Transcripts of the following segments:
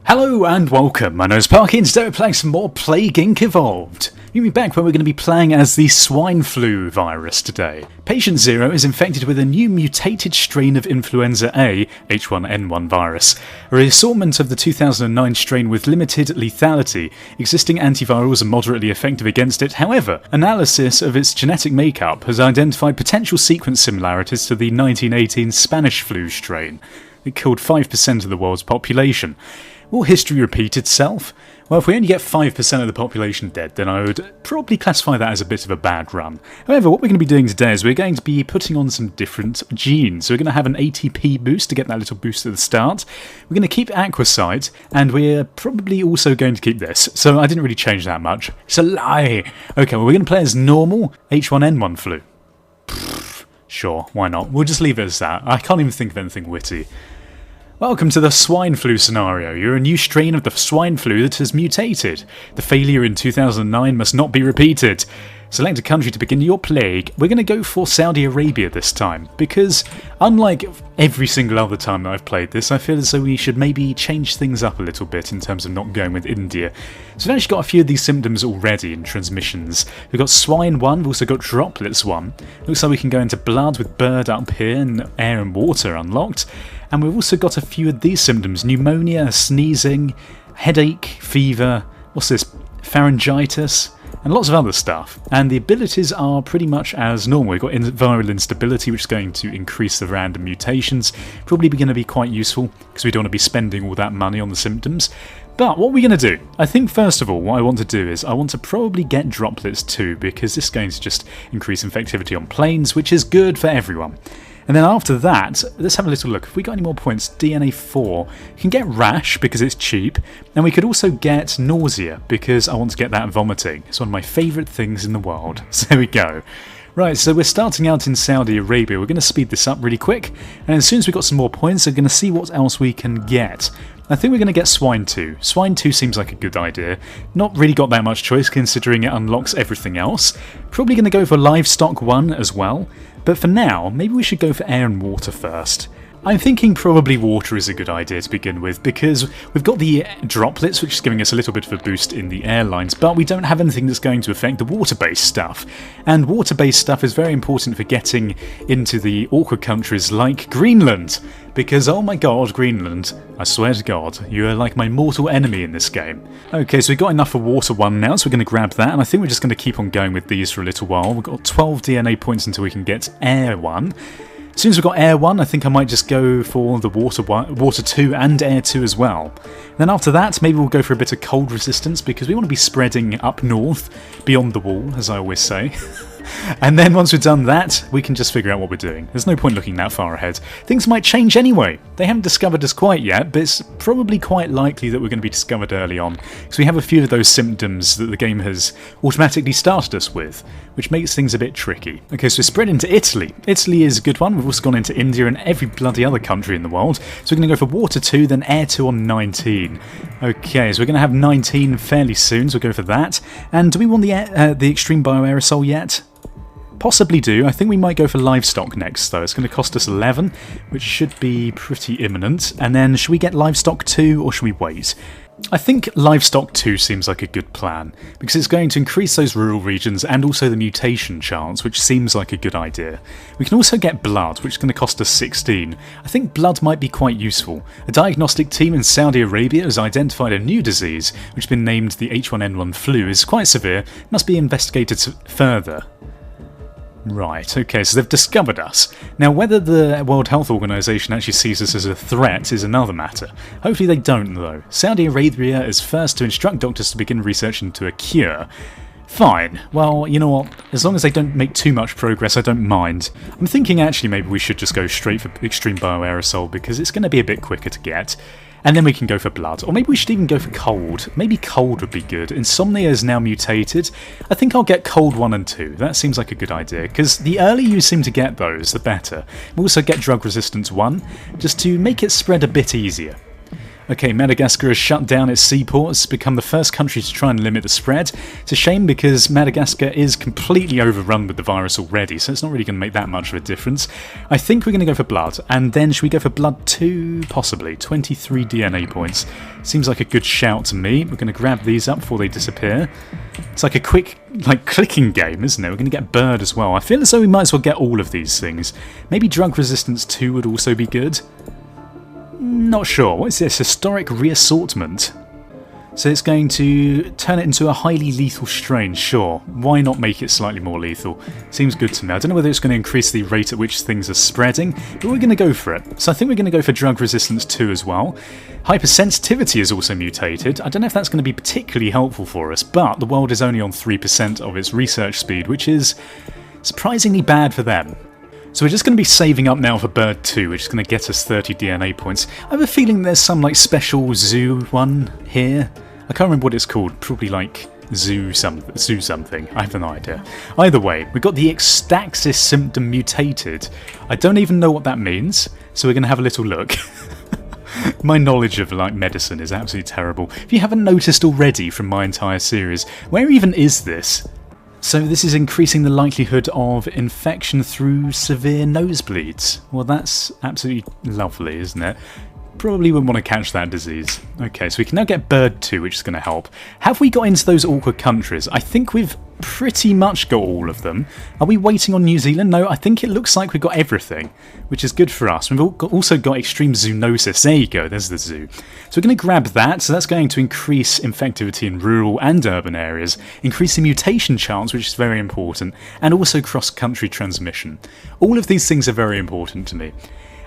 Hello and welcome, my name is Parky and today we're playing some more Plague Inc. Evolved. You'll be back where we're going to be playing as the Swine Flu virus today. Patient Zero is infected with a new mutated strain of influenza A, H1N1 virus, a reassortment of the 2009 strain with limited lethality. Existing antivirals are moderately effective against it, however, analysis of its genetic makeup has identified potential sequence similarities to the 1918 Spanish flu strain. It killed 5% of the world's population. Will history repeat itself? Well, if we only get 5% of the population dead, then I would probably classify that as a bit of a bad run. However, what we're going to be doing today is we're going to be putting on some different genes. So we're going to have an ATP boost to get that little boost at the start. We're going to keep Aquasite, and we're probably also going to keep this. So I didn't really change that much. It's a lie! Okay, well we're going to play as normal H1N1 flu. Sure, why not? We'll just leave it as that. I can't even think of anything witty. Welcome to the swine flu scenario. You're a new strain of the swine flu that has mutated. The failure in 2009 must not be repeated. Select a country to begin your plague. We're going to go for Saudi Arabia this time, because unlike every single other time that I've played this, I feel as though we should maybe change things up a little bit in terms of not going with India. So we've actually got a few of these symptoms already in transmissions. We've got Swine 1, we've also got Droplets 1. Looks like we can go into blood with bird up here and air and water unlocked. And we've also got a few of these symptoms: pneumonia, sneezing, headache, fever, what's this, pharyngitis, and lots of other stuff. And the abilities are pretty much as normal. We've got viral instability, which is going to increase the random mutations. Probably going to be quite useful, because we don't want to be spending all that money on the symptoms. But what are we going to do? I think first of all, what I want to do is I want to probably get Droplets 2, because this is going to just increase infectivity on planes, which is good for everyone. And then after that, let's have a little look. If we got any more points, DNA 4, we can get Rash because it's cheap, and we could also get Nausea because I want to get that vomiting. It's one of my favourite things in the world. So there we go. Right, so we're starting out in Saudi Arabia. We're going to speed this up really quick, and as soon as we've got some more points, we're going to see what else we can get. I think we're going to get Swine 2. Swine 2 seems like a good idea. Not really got that much choice considering it unlocks everything else. Probably going to go for Livestock 1 as well. But for now, maybe we should go for air and water first. I'm thinking probably water is a good idea to begin with, because we've got the droplets, which is giving us a little bit of a boost in the airlines, but we don't have anything that's going to affect the water-based stuff. And water-based stuff is very important for getting into the awkward countries like Greenland. Because, oh my god, Greenland, I swear to god, you are like my mortal enemy in this game. Okay, so we've got enough for Water 1 now, so we're going to grab that, and I think we're just going to keep on going with these for a little while. We've got 12 DNA points until we can get Air 1. As soon as we've got Air 1, I think I might just go for the Water 2 and Air 2 as well. Then after that, maybe we'll go for a bit of cold resistance, because we want to be spreading up north, beyond the wall, as I always say. And then once we've done that, we can just figure out what we're doing. There's no point looking that far ahead. Things might change anyway. They haven't discovered us quite yet, but it's probably quite likely that we're going to be discovered early on, because we have a few of those symptoms that the game has automatically started us with, which makes things a bit tricky. Okay, so we're spread into Italy. Italy is a good one. We've also gone into India and every bloody other country in the world. So we're going to go for Water 2, then Air 2 on 19. Okay, so we're going to have 19 fairly soon, so we'll go for that. And do we want the Extreme Bioaerosol yet? Possibly do. I think we might go for Livestock next, though. It's going to cost us 11, which should be pretty imminent. And then, should we get Livestock 2, or should we wait? I think Livestock 2 seems like a good plan, because it's going to increase those rural regions and also the mutation chance, which seems like a good idea. We can also get Blood, which is going to cost us 16. I think Blood might be quite useful. A diagnostic team in Saudi Arabia has identified a new disease, which has been named the H1N1 flu. It's quite severe, must be investigated further. Right, okay, so they've discovered us. Now, whether the World Health Organization actually sees us as a threat is another matter. Hopefully they don't, though. Saudi Arabia is first to instruct doctors to begin research into a cure. Fine. Well, you know what? As long as they don't make too much progress, I don't mind. I'm thinking actually maybe we should just go straight for Extreme Bioaerosol, because it's going to be a bit quicker to get. And then we can go for Blood. Or maybe we should even go for Cold. Maybe Cold would be good. Insomnia is now mutated. I think I'll get Cold 1 and 2. That seems like a good idea, because the earlier you seem to get those, the better. We'll also get Drug Resistance 1, just to make it spread a bit easier. Okay, Madagascar has shut down its seaports, become the first country to try and limit the spread. It's a shame because Madagascar is completely overrun with the virus already, so it's not really going to make that much of a difference. I think we're going to go for blood, and then should we go for blood 2? Possibly. 23 DNA points. Seems like a good shout to me. We're going to grab these up before they disappear. It's like a quick, clicking game, isn't it? We're going to get bird as well. I feel as though we might as well get all of these things. Maybe drug resistance 2 would also be good. Not sure. What is this? Historic reassortment. So it's going to turn it into a highly lethal strain, sure. Why not make it slightly more lethal? Seems good to me. I don't know whether it's going to increase the rate at which things are spreading, but we're going to go for it. So I think we're going to go for drug resistance 2 as well. Hypersensitivity is also mutated. I don't know if that's going to be particularly helpful for us, but the world is only on 3% of its research speed, which is surprisingly bad for them. So we're just going to be saving up now for bird 2, which is going to get us 30 DNA points. I have a feeling there's some special zoo one here. I can't remember what it's called. Probably zoo something. I have no idea. Either way, we've got the Ecstaxis symptom mutated. I don't even know what that means, so we're going to have a little look. My knowledge of medicine is absolutely terrible. If you haven't noticed already from my entire series, where even is this? So this is increasing the likelihood of infection through severe nosebleeds. Well, that's absolutely lovely, isn't it? Probably wouldn't want to catch that disease. Okay, so we can now get bird 2, which is going to help. Have we got into those awkward countries? I think we've pretty much got all of them. Are we waiting on New Zealand? No, I think it looks like we've got everything, which is good for us. We've also got extreme zoonosis. There you go, there's the zoo. So we're going to grab that, so that's going to increase infectivity in rural and urban areas, increase the mutation chance, which is very important, and also cross-country transmission. All of these things are very important to me.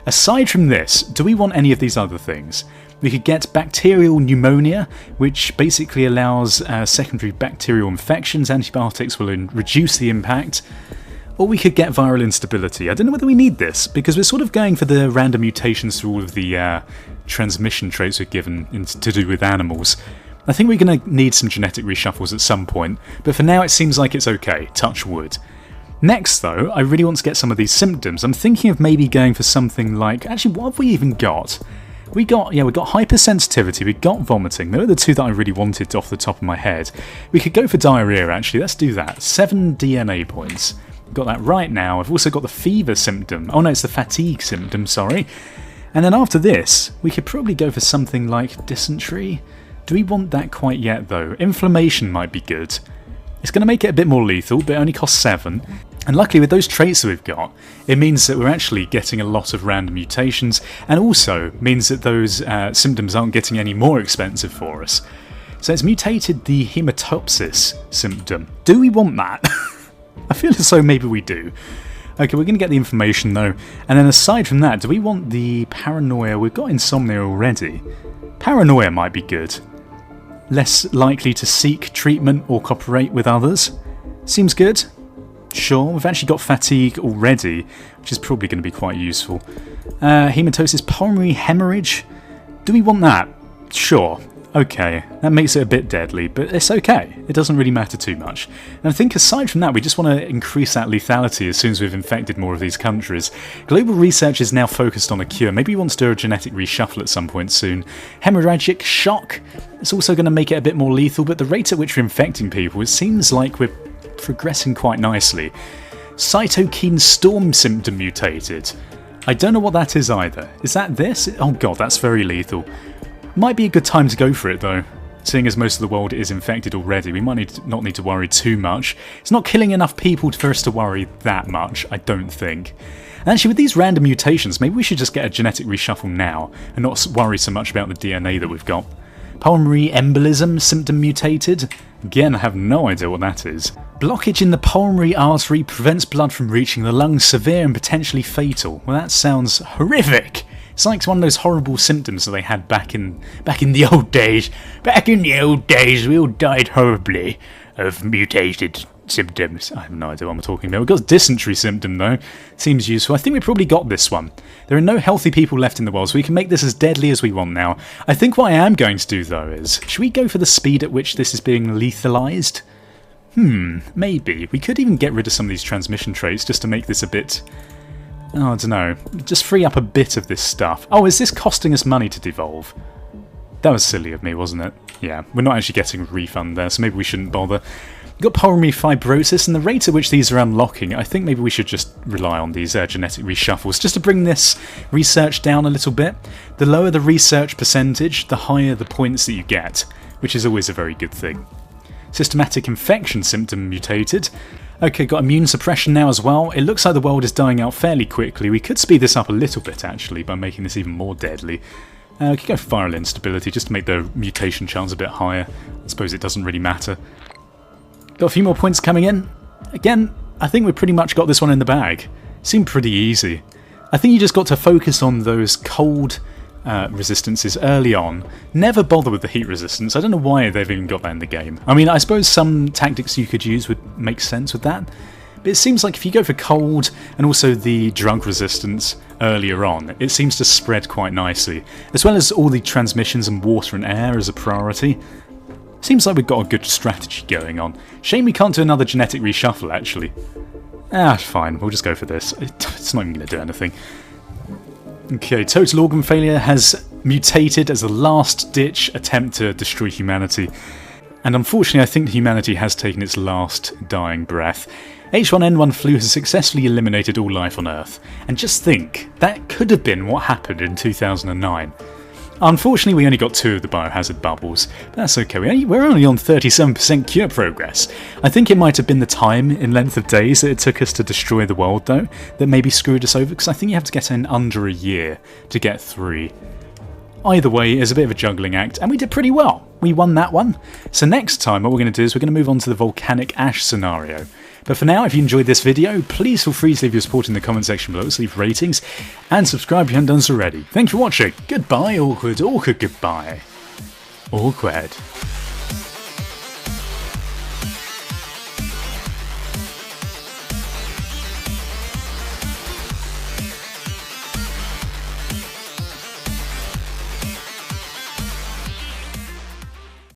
Aside from this, do we want any of these other things? We could get bacterial pneumonia, which basically allows secondary bacterial infections. Antibiotics will reduce the impact. Or we could get viral instability. I don't know whether we need this, because we're sort of going for the random mutations through all of the transmission traits we're given to do with animals. I think we're going to need some genetic reshuffles at some point, but for now it seems like it's okay, touch wood. Next though, I really want to get some of these symptoms. I'm thinking of maybe going for something like... Actually, what have we even got? We got hypersensitivity, we got vomiting. They were the two that I really wanted off the top of my head. We could go for diarrhea actually, let's do that. 7 DNA points. We've got that right now. I've also got the fever symptom. Oh no, it's the fatigue symptom, sorry. And then after this, we could probably go for something like dysentery. Do we want that quite yet though? Inflammation might be good. It's going to make it a bit more lethal, but it only costs 7. And luckily with those traits that we've got, it means that we're actually getting a lot of random mutations, and also means that those symptoms aren't getting any more expensive for us. So it's mutated the hematopsis symptom. Do we want that? I feel as though maybe we do. Okay, we're going to get the information though. And then aside from that, do we want the paranoia? We've got insomnia already. Paranoia might be good. Less likely to seek treatment or cooperate with others. Seems good. Sure, we've actually got fatigue already, which is probably going to be quite useful. Hematosis, pulmonary hemorrhage. Do we want that? Sure. Okay, that makes it a bit deadly, but it's okay. It doesn't really matter too much. And I think aside from that, we just want to increase that lethality as soon as we've infected more of these countries. Global research is now focused on a cure. Maybe we want to do a genetic reshuffle at some point soon. Hemorrhagic shock. It's also going to make it a bit more lethal, but the rate at which we're infecting people, it seems like we're progressing quite nicely. Cytokine storm symptom mutated. I don't know what that is either. Is that this? Oh god, that's very lethal. Might be a good time to go for it though. Seeing as most of the world is infected already, we might not need to worry too much. It's not killing enough people for us to worry that much, I don't think. And actually with these random mutations, maybe we should just get a genetic reshuffle now and not worry so much about the DNA that we've got. Pulmonary embolism symptom mutated. Again, I have no idea what that is. Blockage in the pulmonary artery prevents blood from reaching the lungs, severe and potentially fatal. Well, that sounds horrific. It's like one of those horrible symptoms that they had back in the old days. Back in the old days, we all died horribly of mutated symptoms. I have no idea what I'm talking about. We've got a dysentery symptom though. Seems useful. I think we probably got this one. There are no healthy people left in the world, so we can make this as deadly as we want now. I think what I am going to do though is, should we go for the speed at which this is being lethalized? Maybe. We could even get rid of some of these transmission traits just to make this a bit... Oh, I don't know. Just free up a bit of this stuff. Oh, is this costing us money to devolve? That was silly of me, wasn't it? Yeah, we're not actually getting a refund there, so maybe we shouldn't bother. We've got pulmonary fibrosis, and the rate at which these are unlocking, I think maybe we should just rely on these genetic reshuffles, just to bring this research down a little bit. The lower the research percentage, the higher the points that you get, which is always a very good thing. Systematic infection symptom mutated. Okay, got immune suppression now as well. It looks like the world is dying out fairly quickly. We could speed this up a little bit, actually, by making this even more deadly. We could go for viral instability, just to make the mutation chance a bit higher. I suppose it doesn't really matter. Got a few more points coming in. Again, I think we've pretty much got this one in the bag. Seemed pretty easy. I think you just got to focus on those cold resistances early on. Never bother with the heat resistance. I don't know why they've even got that in the game. I mean, I suppose some tactics you could use would make sense with that. But it seems like if you go for cold and also the drug resistance earlier on, it seems to spread quite nicely, as well as all the transmissions and water and air as a priority. Seems like we've got a good strategy going on. Shame we can't do another genetic reshuffle, actually. Fine, we'll just go for this. It's not even going to do anything. Okay, total organ failure has mutated as a last-ditch attempt to destroy humanity. And unfortunately, I think humanity has taken its last dying breath. H1N1 Flue has successfully eliminated all life on Earth. And just think, that could have been what happened in 2009. Unfortunately, we only got 2 of the biohazard bubbles, but that's okay. We're only on 37% cure progress. I think it might have been the time in length of days that it took us to destroy the world, though, that maybe screwed us over, because I think you have to get in under a year to get 3. Either way, it's a bit of a juggling act, and we did pretty well. We won that one. So next time, what we're going to do is we're going to move on to the volcanic ash scenario. But for now, if you enjoyed this video, please feel free to leave your support in the comment section below, so leave ratings, and subscribe if you haven't done so already. Thanks for watching. Goodbye, awkward, goodbye. Awkward.